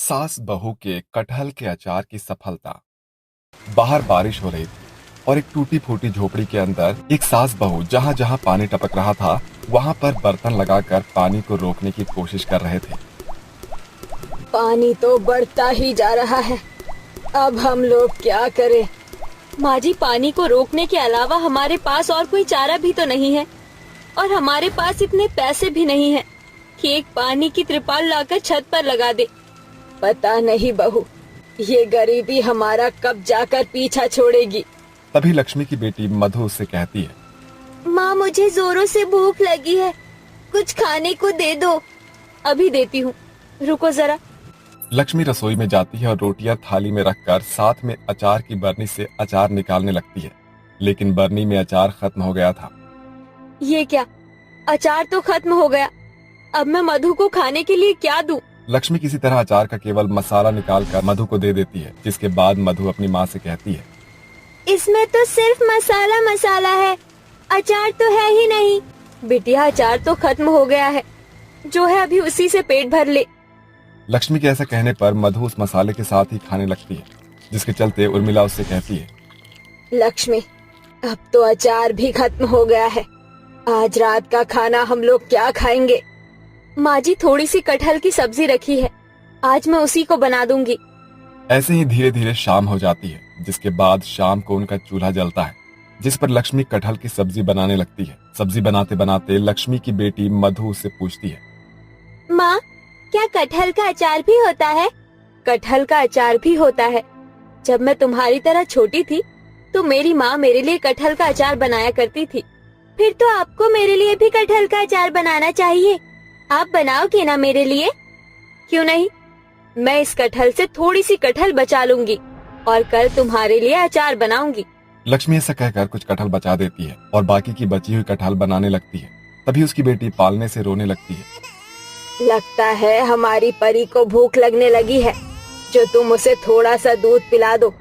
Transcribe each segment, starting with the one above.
सास बहू के कटहल के अचार की सफलता। बाहर बारिश हो रही थी और एक टूटी फूटी झोपड़ी के अंदर एक सास बहू जहाँ जहाँ पानी टपक रहा था वहाँ पर बर्तन लगाकर पानी को रोकने की कोशिश कर रहे थे। पानी तो बढ़ता ही जा रहा है, अब हम लोग क्या करें? माँ जी, पानी को रोकने के अलावा हमारे पास और कोई चारा भी तो नहीं है और हमारे पास इतने पैसे भी नहीं है कि एक पानी की त्रिपाल लाकर छत पर लगा दे। पता नहीं बहू, ये गरीबी हमारा कब जाकर पीछा छोड़ेगी। तभी लक्ष्मी की बेटी मधु उससे कहती है, माँ मुझे जोरों से भूख लगी है, कुछ खाने को दे दो। अभी देती हूँ, रुको जरा। लक्ष्मी रसोई में जाती है और रोटियां थाली में रखकर साथ में अचार की बरनी से अचार निकालने लगती है, लेकिन बरनी में अचार खत्म हो गया था। ये क्या, अचार तो खत्म हो गया, अब मैं मधु को खाने के लिए क्या दूं? लक्ष्मी किसी तरह अचार का केवल मसाला निकालकर मधु को दे देती है, जिसके बाद मधु अपनी माँ से कहती है, इसमें तो सिर्फ मसाला मसाला है, अचार तो है ही नहीं। बिटिया, अचार तो खत्म हो गया है, जो है अभी उसी से पेट भर ले। लक्ष्मी के ऐसा कहने पर मधु उस मसाले के साथ ही खाने लगती है, जिसके चलते उर्मिला उससे कहती है, लक्ष्मी, अब तो अचार भी खत्म हो गया है, आज रात का खाना हम लोग क्या खाएंगे? माँ जी, थोड़ी सी कटहल की सब्जी रखी है, आज मैं उसी को बना दूंगी। ऐसे ही धीरे धीरे शाम हो जाती है, जिसके बाद शाम को उनका चूल्हा जलता है, जिस पर लक्ष्मी कटहल की सब्जी बनाने लगती है। सब्जी बनाते बनाते लक्ष्मी की बेटी मधु उससे पूछती है, माँ, क्या कटहल का अचार भी होता है? कटहल का अचार भी होता है। जब मैं तुम्हारी तरह छोटी थी तो मेरी माँ मेरे लिए कटहल का अचार बनाया करती थी। फिर तो आपको मेरे लिए भी कटहल का अचार बनाना चाहिए। आप बनाओगे ना मेरे लिए? क्यों नहीं, मैं इस कटहल से थोड़ी सी कटहल बचा लूंगी और कल तुम्हारे लिए अचार बनाऊंगी। लक्ष्मी ऐसा कहकर कुछ कटहल बचा देती है और बाकी की बची हुई कटहल बनाने लगती है। तभी उसकी बेटी पालने से रोने लगती है। लगता है हमारी परी को भूख लगने लगी है, जो तुम उसे थोड़ा सा दूध पिला दो,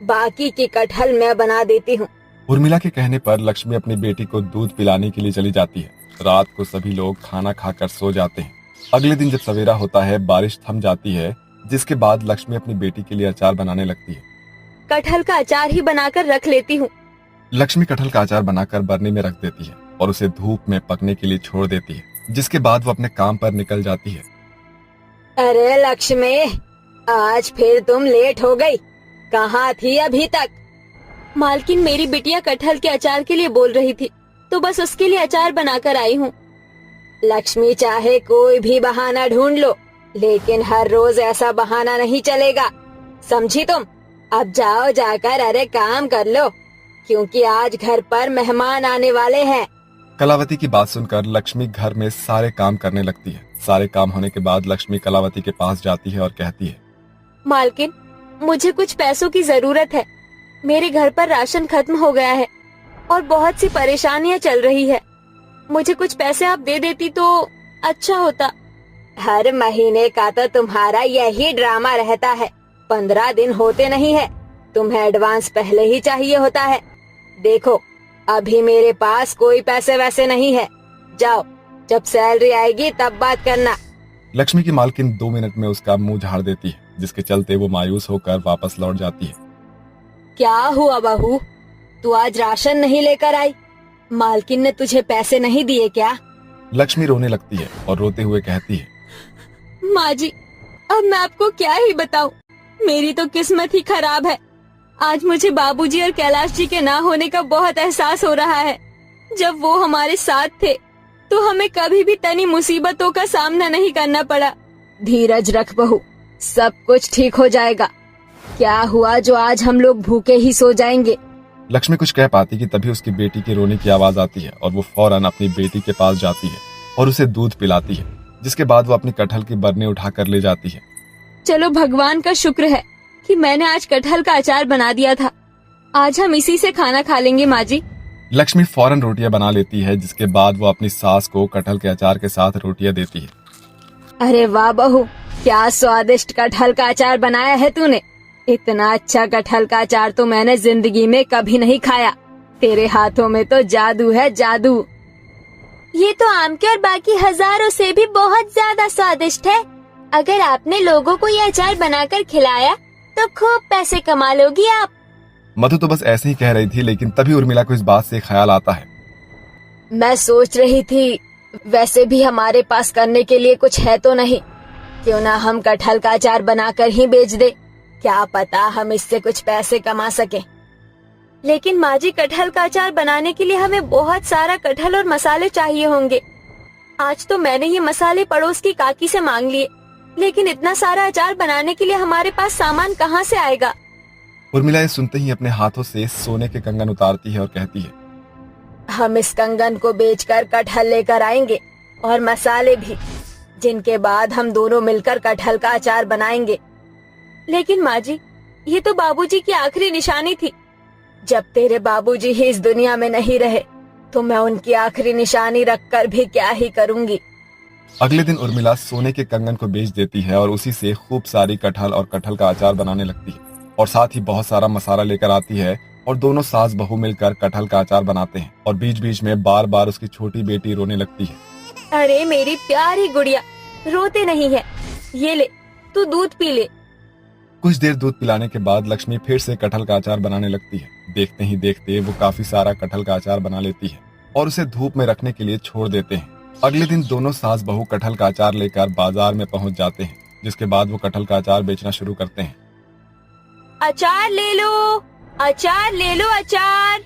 बाकी की कटहल मैं बना देती हूँ। उर्मिला के कहने पर लक्ष्मी अपनी बेटी को दूध पिलाने के लिए चली जाती है। रात को सभी लोग खाना खाकर सो जाते हैं। अगले दिन जब सवेरा होता है, बारिश थम जाती है, जिसके बाद लक्ष्मी अपनी बेटी के लिए अचार बनाने लगती है। कटहल का अचार ही बनाकर रख लेती हूँ। लक्ष्मी कटहल का अचार बनाकर बरनी में रख देती है और उसे धूप में पकने के लिए छोड़ देती है, जिसके बाद वो अपने काम पर निकल जाती है। अरे लक्ष्मी, आज फिर तुम लेट हो गई, कहाँ थी अभी तक? मालकिन, मेरी बिटिया कटहल के अचार के लिए बोल रही थी, तो बस उसके लिए अचार बनाकर आई हूँ। लक्ष्मी, चाहे कोई भी बहाना ढूंढ लो, लेकिन हर रोज ऐसा बहाना नहीं चलेगा, समझी तुम? अब जाओ, जाकर अरे काम कर लो, क्योंकि आज घर पर मेहमान आने वाले हैं। कलावती की बात सुनकर लक्ष्मी घर में सारे काम करने लगती है। सारे काम होने के बाद लक्ष्मी कलावती के पास जाती है और कहती है, मालकिन, मुझे कुछ पैसों की जरूरत है। मेरे घर पर राशन खत्म हो गया है और बहुत सी परेशानियां चल रही है। मुझे कुछ पैसे आप दे देती तो अच्छा होता। हर महीने का तो तुम्हारा यही ड्रामा रहता है, 15 दिन होते नहीं है, तुम्हें एडवांस पहले ही चाहिए होता है। देखो, अभी मेरे पास कोई पैसे वैसे नहीं है, जाओ, जब सैलरी आएगी तब बात करना। लक्ष्मी की मालकिन 2 मिनट में उसका मुंह झाड़ देती है, जिसके चलते वो मायूस होकर वापस लौट जाती है। क्या हुआ बहू, तू आज राशन नहीं लेकर आई? मालकिन ने तुझे पैसे नहीं दिए क्या? लक्ष्मी रोने लगती है और रोते हुए कहती है, माँ जी, अब मैं आपको क्या ही बताऊं, मेरी तो किस्मत ही खराब है। आज मुझे बाबूजी और कैलाश जी के ना होने का बहुत एहसास हो रहा है। जब वो हमारे साथ थे तो हमें कभी भी तनी मुसीबतों का सामना नहीं करना पड़ा। धीरज रख बहू, सब कुछ ठीक हो जाएगा। क्या हुआ जो आज हम लोग भूखे ही सो जाएंगे? लक्ष्मी कुछ कह पाती कि तभी उसकी बेटी की रोने की आवाज आती है और वो फौरन अपनी बेटी के पास जाती है और उसे दूध पिलाती है, जिसके बाद वो अपनी कटहल की बरनी उठाकर ले जाती है। चलो, भगवान का शुक्र है कि मैंने आज कटहल का अचार बना दिया था। आज हम इसी से खाना खा लेंगे माँ जी। लक्ष्मी फौरन रोटियां बना लेती है, जिसके बाद वो अपनी सास को कटहल के अचार के साथ रोटियां देती है। अरे वाह बहू, क्या स्वादिष्ट कटहल का अचार बनाया है तूने। इतना अच्छा कटहल का अचार तो मैंने जिंदगी में कभी नहीं खाया। तेरे हाथों में तो जादू है, जादू। ये तो आम के और बाकी हजारों से भी बहुत ज्यादा स्वादिष्ट है। अगर आपने लोगों को ये अचार बनाकर खिलाया तो खूब पैसे कमा लोगी आप। मधु तो बस ऐसे ही कह रही थी, लेकिन तभी उर्मिला को इस बात से ख्याल आता है। मैं सोच रही थी, वैसे भी हमारे पास करने के लिए कुछ है तो नहीं, क्यों ना हम कटहल का अचार बनाकर ही बेच दे, क्या पता हम इससे कुछ पैसे कमा सके। लेकिन माँ जी, कटहल का अचार बनाने के लिए हमें बहुत सारा कटहल और मसाले चाहिए होंगे। आज तो मैंने ये मसाले पड़ोस की काकी से मांग लिए, लेकिन इतना सारा अचार बनाने के लिए हमारे पास सामान कहाँ से आएगा। उर्मिला ये सुनते ही अपने हाथों से सोने के कंगन उतारती है और कहती है, हम इस कंगन को बेचकर कटहल लेकर आएंगे और मसाले भी, जिनके बाद हम दोनों मिलकर कटहल का अचार बनाएंगे। लेकिन माँ जी, ये तो बाबूजी की आखिरी निशानी थी। जब तेरे बाबूजी ही इस दुनिया में नहीं रहे तो मैं उनकी आखिरी निशानी रखकर भी क्या ही करूंगी। अगले दिन उर्मिला सोने के कंगन को बेच देती है और उसी से खूब सारी कटहल और कटहल का अचार बनाने लगती है और साथ ही बहुत सारा मसाला लेकर आती है और दोनों सास बहू मिलकर कटहल का अचार बनाते हैं और बीच बीच में बार बार उसकी छोटी बेटी रोने लगती है। अरे मेरी प्यारी गुड़िया, रोते नहीं है, ये ले तू दूध पी ले। कुछ देर दूध पिलाने के बाद लक्ष्मी फिर से कटहल का अचार बनाने लगती है। देखते ही देखते वो काफी सारा कटहल का अचार बना लेती है और उसे धूप में रखने के लिए छोड़ देते हैं। अगले दिन दोनों सास बहू कटहल का अचार लेकर बाजार में पहुंच जाते हैं, जिसके बाद वो कटहल का अचार बेचना शुरू करते हैं। अचार ले लो, अचार ले लो, अचार,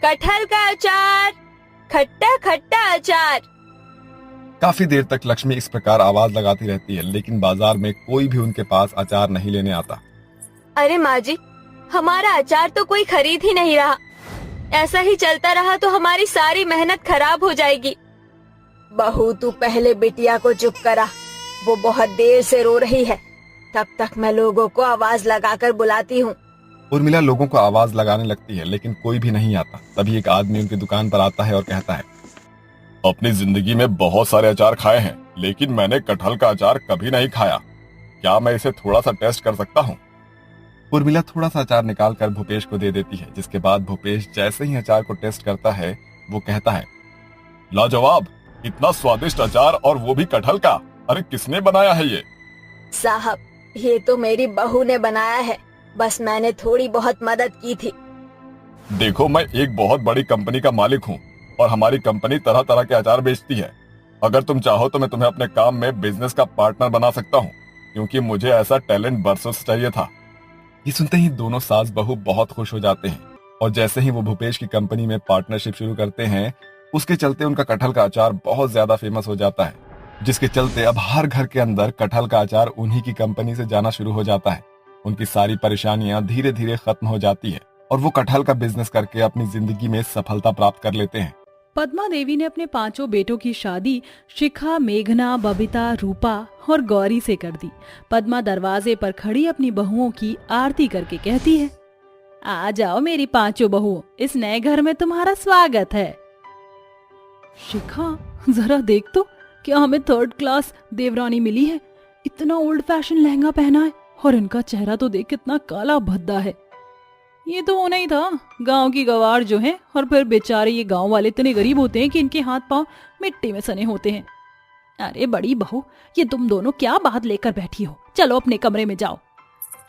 कटहल का अचार, खट्टा खट्टा अचार। काफी देर तक लक्ष्मी इस प्रकार आवाज लगाती रहती है, लेकिन बाजार में कोई भी उनके पास अचार नहीं लेने आता। अरे माँ जी, हमारा अचार तो कोई खरीद ही नहीं रहा। ऐसा ही चलता रहा तो हमारी सारी मेहनत खराब हो जाएगी। बहू, तू पहले बिटिया को चुप करा, वो बहुत देर से रो रही है, तब तक मैं लोगों को आवाज लगाकर बुलाती हूँ। उर्मिला लोगों को आवाज लगाने लगती है, लेकिन कोई भी नहीं आता। तभी एक आदमी उनकी दुकान पर आता है और कहता है, अपनी जिंदगी में बहुत सारे अचार खाए हैं, लेकिन मैंने कटहल का अचार कभी नहीं खाया। क्या मैं इसे थोड़ा सा टेस्ट कर सकता हूँ? उर्मिला थोड़ा सा अचार निकाल कर भूपेश को दे देती है, जिसके बाद भूपेश जैसे ही अचार को टेस्ट करता है, वो कहता है, लाजवाब, इतना स्वादिष्ट अचार और वो भी कटहल का। अरे किसने बनाया है ये? साहब, ये तो मेरी बहू ने बनाया है, बस मैंने थोड़ी बहुत मदद की थी। देखो, मैं एक बहुत बड़ी कंपनी का मालिक हूँ और हमारी कंपनी तरह तरह के अचार बेचती है। अगर तुम चाहो तो मैं तुम्हें अपने काम में बिजनेस का पार्टनर बना सकता हूँ, क्योंकि मुझे ऐसा टैलेंट बरसों से चाहिए था। ये सुनते ही दोनों सास बहू बहुत खुश हो जाते हैं और जैसे ही वो भूपेश की कंपनी में पार्टनरशिप शुरू करते हैं, उसके चलते उनका कटहल का अचार बहुत ज्यादा फेमस हो जाता है, जिसके चलते अब हर घर के अंदर कटहल का अचार उन्हीं की कंपनी से जाना शुरू हो जाता है। उनकी सारी परेशानियां धीरे धीरे खत्म हो जाती है और वो कटहल का बिजनेस करके अपनी जिंदगी में सफलता प्राप्त कर लेते हैं। पद्मा देवी ने अपने 5 बेटों की शादी शिखा, मेघना, बबीता, रूपा और गौरी से कर दी। पद्मा दरवाजे पर खड़ी अपनी बहुओं की आरती करके कहती है, आ जाओ मेरी 5 बहुओं, इस नए घर में तुम्हारा स्वागत है। शिखा, जरा देख तो, क्या हमें 3rd क्लास देवरानी मिली है? इतना ओल्ड फैशन लहंगा पहना है और इनका चेहरा तो देख कितना काला भद्दा है। ये तो होना ही था, गांव की गवार जो है, और फिर बेचारे ये गांव वाले इतने गरीब होते हैं कि इनके हाथ पांव मिट्टी में सने होते हैं। अरे बड़ी बहू, ये तुम दोनों क्या बात लेकर बैठी हो? चलो अपने कमरे में जाओ।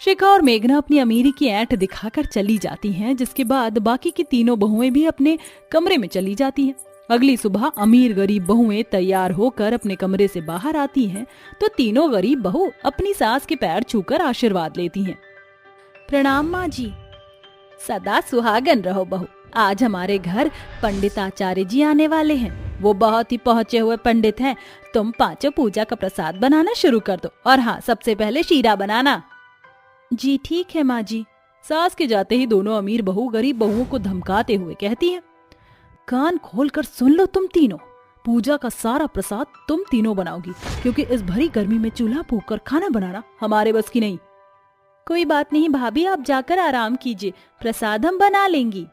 शिखा और मेघना अपनी अमीरी की ऐंठ दिखाकर चली जाती हैं, जिसके बाद बाकी की तीनों बहुएं भी अपने कमरे में चली जाती हैं। अगली सुबह अमीर गरीब बहुएं तैयार होकर अपने कमरे से बाहर आती हैं तो तीनों गरीब बहू अपनी सास के पैर छूकर आशीर्वाद लेती हैं। प्रणाम माँ जी। सदा सुहागन रहो बहू। आज हमारे घर पंडिताचार्य जी आने वाले हैं। वो बहुत ही पहुंचे हुए पंडित हैं। तुम 5 पूजा का प्रसाद बनाना शुरू कर दो, और हाँ, सबसे पहले शीरा बनाना। जी ठीक है माँ जी। सास के जाते ही दोनों अमीर बहू गरीब बहुओं को धमकाते हुए कहती हैं, कान खोलकर सुन लो तुम तीनों, पूजा का सारा प्रसाद तुम तीनों बनाओगी, क्योंकि इस भरी गर्मी में चूल्हा फूंक कर खाना बनाना हमारे बस की नहीं। कोई बात नहीं भाभी, आप जाकर आराम कीजिए, प्रसाद हम बना लेंगी।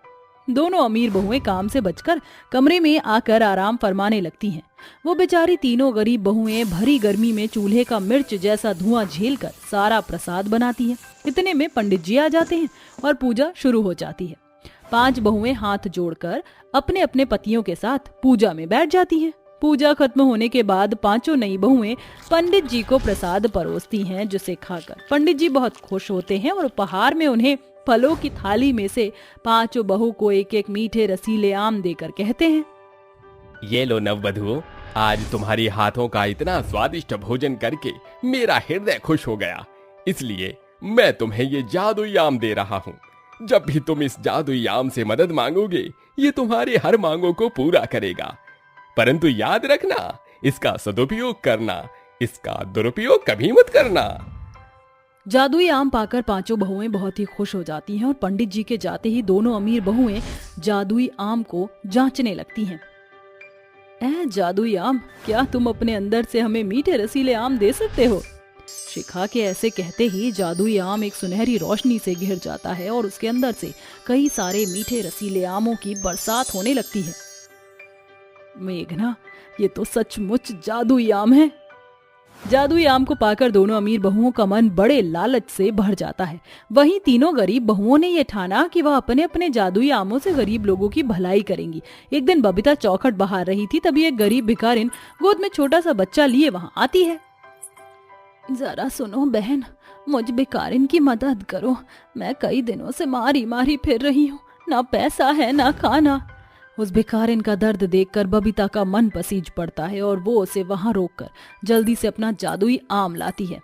दोनों अमीर बहुएं काम से बचकर कमरे में आकर आराम फरमाने लगती हैं। वो बेचारी तीनों गरीब बहुएं भरी गर्मी में चूल्हे का मिर्च जैसा धुआं झेलकर सारा प्रसाद बनाती हैं। इतने में पंडित जी आ जाते हैं और पूजा शुरू हो जाती है। 5 बहुएं हाथ जोड़कर अपने अपने पतियों के साथ पूजा में बैठ जाती हैं। पूजा खत्म होने के बाद पांचों नई बहुएं पंडित जी को प्रसाद परोसती हैं, जिसे खाकर पंडित जी बहुत खुश होते हैं और उपहार में उन्हें फलों की थाली में से पांचों बहू को एक एक मीठे रसीले आम देकर कहते हैं, ये लो नववधुओं, आज तुम्हारी हाथों का इतना स्वादिष्ट भोजन करके मेरा हृदय खुश हो गया, इसलिए मैं तुम्हें ये जादुई आम दे रहा हूँ। जब भी तुम इस जादुई आम से मदद मांगोगे, ये तुम्हारी हर मांगों को पूरा करेगा। परंतु याद रखना, इसका सदुपयोग करना, इसका दुरुपयोग कभी मत करना। जादुई आम पाकर पांचों बहुएं बहुत ही खुश हो जाती हैं और पंडित जी के जाते ही दोनों अमीर बहुएं जादुई आम को जांचने लगती हैं। ऐ जादुई आम, क्या तुम अपने अंदर से हमें मीठे रसीले आम दे सकते हो? शिखा के ऐसे कहते ही जादुई आम एक सुनहरी रोशनी से घिर जाता है और उसके अंदर से कई सारे मीठे रसीले आमों की बरसात होने लगती है। मेघना, ये तो सचमुच जादुई आम है। जादुई आम को पाकर दोनों अमीर बहुओं का मन बड़े लालच से भर जाता है। वहीं तीनों गरीब बहुओं ने यह ठाना कि वह अपने अपने जादुई आमों से गरीब लोगों की भलाई करेंगी। एक दिन बबीता चौखट बहार रही थी, तभी एक गरीब भिखारिन गोद में छोटा सा बच्चा लिए वहां आती है। जरा सुनो बहन, मुझ भिखारिन की मदद करो। मैं कई दिनों से मारी मारी फिर रही हूँ, ना पैसा है ना खाना। उस भिखारिन का दर्द देखकर बबीता का मन पसीज पड़ता है और वो उसे वहां रोककर जल्दी से अपना जादुई आम लाती है।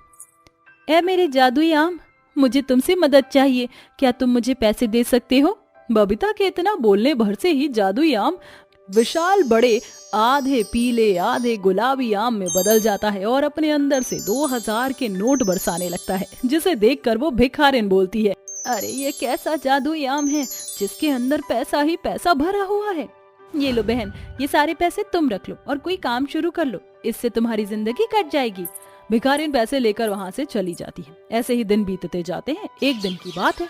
ऐ मेरे जादुई आम, मुझे तुमसे मदद चाहिए, क्या तुम मुझे पैसे दे सकते हो? बबीता के इतना बोलने भर से ही जादुई आम विशाल बड़े आधे पीले आधे गुलाबी आम में बदल जाता है और अपने अंदर से 2000 के नोट बरसाने लगता है, जिसे देखकर वो भिखारिन बोलती है, अरे ये कैसा जादुई आम है जिसके अंदर पैसा ही पैसा भरा हुआ है। ये लो बहन, ये सारे पैसे तुम रख लो और कोई काम शुरू कर लो, इससे तुम्हारी जिंदगी कट जाएगी। भिखारिन पैसे लेकर वहाँ से चली जाती है। ऐसे ही दिन बीतते जाते हैं। एक दिन की बात है।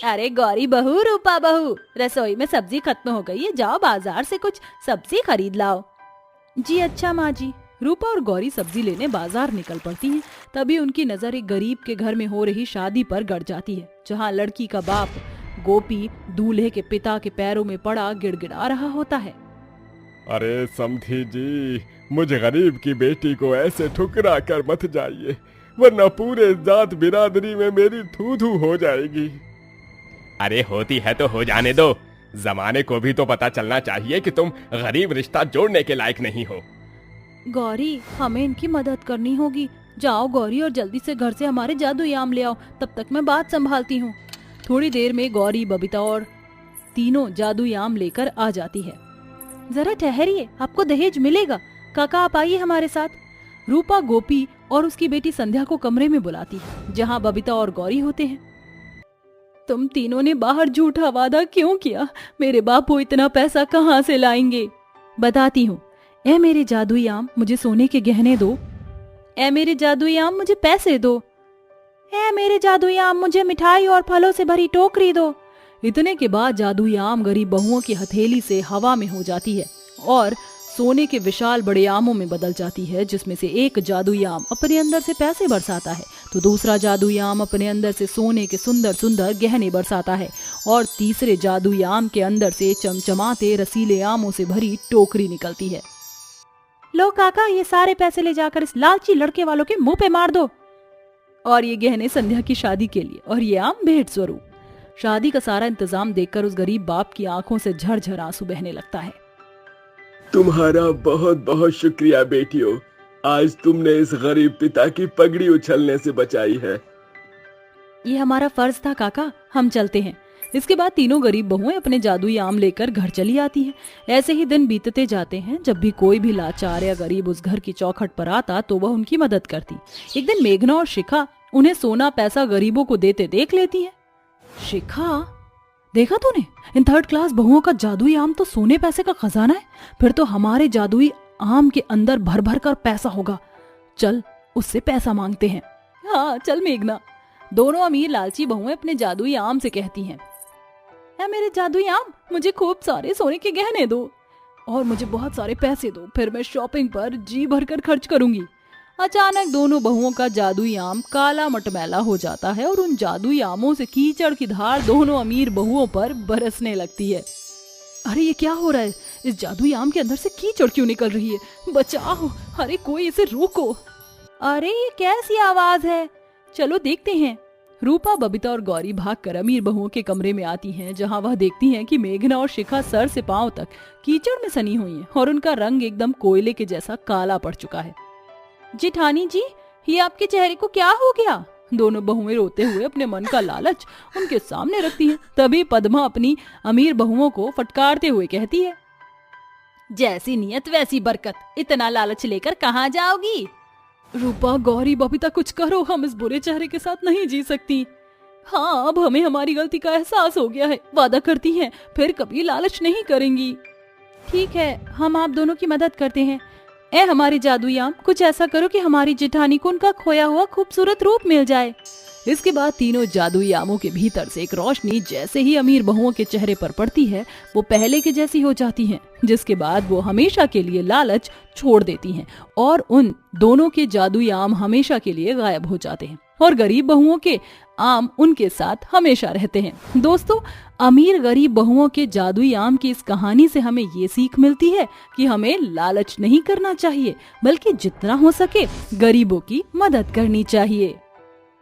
अरे गौरी बहू, रूपा बहू, रसोई में सब्जी खत्म हो गई है, जाओ बाजार से कुछ सब्जी खरीद लाओ। जी अच्छा माँ जी। रूपा और गौरी सब्जी लेने बाजार निकल पड़ती हैं। तभी उनकी नजर एक गरीब के घर में हो रही शादी पर गड़ जाती है, जहाँ लड़की का बाप गोपी दूल्हे के पिता के पैरों में पड़ा गिड़गिड़ा रहा होता है। अरे समधी जी, मुझ गरीब की बेटी को ऐसे ठुकरा कर मत जाइए, वरना पूरे जात बिरादरी में मेरी थू थू हो जाएगी। अरे होती है तो हो जाने दो, जमाने को भी तो पता चलना चाहिए कि तुम गरीब रिश्ता जोड़ने के लायक नहीं हो। गौरी, हमें इनकी मदद करनी होगी। जाओ गौरी और जल्दी से घर से हमारे जादुई आम ले आओ, तब तक मैं बात संभालती हूँ। थोड़ी देर में गौरी, बबीता और तीनों जादुई आम लेकर आ जाती है। जरा ठहरिए, आपको दहेज मिलेगा। काका आप आइए हमारे साथ। रूपा गोपी और उसकी बेटी संध्या को कमरे में बुलाती है, जहाँ बबीता और गौरी होते हैं। तुम तीनों ने बाहर झूठा वादा क्यों किया? मेरे बापू इतना पैसा कहाँ से लाएंगे? बताती हूँ। ऐ मेरे जादुई आम, मुझे सोने के गहने दो। ऐ मेरे जादुई आम, मुझे पैसे दो। ऐ मेरे जादुई आम, मुझे मिठाई और फलों से भरी टोकरी दो। इतने के बाद जादुई आम गरीब बहुओं की हथेली से हवा में हो जाती है और सोने के विशाल बड़े आमों में बदल जाती है, जिसमें से एक जादुई आम अपने अंदर से पैसे बरसाता है, तो दूसरा जादुई आम अपने अंदर से सोने के सुंदर सुंदर गहने बरसाता है और तीसरे जादुई आम के अंदर से चमचमाते रसीले आमों से भरी टोकरी निकलती है। लो काका, ये सारे पैसे ले जाकर इस लालची लड़के वालों के मुंह पे मार दो। और ये गहने संध्या की शादी के लिए और ये आम भेंट स्वरूप। शादी का सारा इंतजाम देखकर उस गरीब बाप की आंखों से झरझर आंसू बहने लगता है। तुम्हारा बहुत बहुत शुक्रिया बेटियों, आज तुमने इस गरीब पिता की पगड़ी उछलने से बचाई है। ये हमारा फर्ज था काका, हम चलते हैं। इसके बाद तीनों गरीब बहुएं अपने जादुई आम लेकर घर चली आती हैं। ऐसे ही दिन बीतते जाते हैं। जब भी कोई भी लाचार या गरीब उस घर की चौखट पर आता तो वह उनकी मदद करती। एक दिन मेघना और शिखा उन्हें सोना पैसा गरीबों को देते देख लेती हैं। शिखा, देखा तूने, इन थर्ड क्लास बहुओं का जादुई आम तो सोने पैसे का खजाना है। फिर तो हमारे जादुई आम के अंदर भर भर कर पैसा होगा। चल उससे पैसा मांगते हैं। हाँ चल मेघना। दोनों अमीर लालची बहुएं अपने जादुई आम से कहती हैं, ऐ मेरे जादुई आम, मुझे खूब सारे सोने के गहने दो और मुझे बहुत सारे पैसे दो, फिर मैं शॉपिंग पर जी भरकर खर्च करूंगी। अचानक दोनों बहुओं का जादुई आम काला मटमैला हो जाता है और उन जादुई आमों से कीचड़ की धार दोनों अमीर बहुओं पर बरसने लगती है। अरे ये क्या हो रहा है? इस जादुई आम के अंदर से कीचड़ क्यों निकल रही है? बचाओ, अरे कोई इसे रोको। अरे ये कैसी आवाज है? चलो देखते हैं। रूपा, बबीता और गौरी भागकर अमीर बहुओं के कमरे में आती हैं, जहां वह देखती हैं कि मेघना और शिखा सर से पांव तक कीचड़ में सनी हुई हैं और उनका रंग एकदम कोयले के जैसा काला पड़ चुका है। जेठानी जी, ये आपके चेहरे को क्या हो गया? दोनों बहुएं रोते हुए अपने मन का लालच उनके सामने रखती हैं। तभी पद्मा अपनी अमीर बहुओं को फटकारते हुए कहती है, जैसी नियत वैसी बरकत, इतना लालच लेकर कहाँ जाओगी? रूपा, गौरी, बबीता कुछ करो, हम इस बुरे चेहरे के साथ नहीं जी सकती। हाँ, अब हमें हमारी गलती का एहसास हो गया है, वादा करती हैं फिर कभी लालच नहीं करेंगी। ठीक है, हम आप दोनों की मदद करते हैं। ए हमारी जादुई आम, कुछ ऐसा करो कि हमारी जेठानी को उनका खोया हुआ खूबसूरत रूप मिल जाए। इसके बाद तीनों जादुई आमों के भीतर से एक रोशनी जैसे ही अमीर बहुओं के चेहरे पर पड़ती है, वो पहले के जैसी हो जाती हैं, जिसके बाद वो हमेशा के लिए लालच छोड़ देती हैं और उन दोनों के जादुई आम हमेशा के लिए गायब हो जाते हैं और गरीब बहुओं के आम उनके साथ हमेशा रहते हैं। दोस्तों, अमीर गरीब बहुओं के जादुई आम की इस कहानी से हमें ये सीख मिलती है कि हमें लालच नहीं करना चाहिए, बल्कि जितना हो सके गरीबों की मदद करनी चाहिए।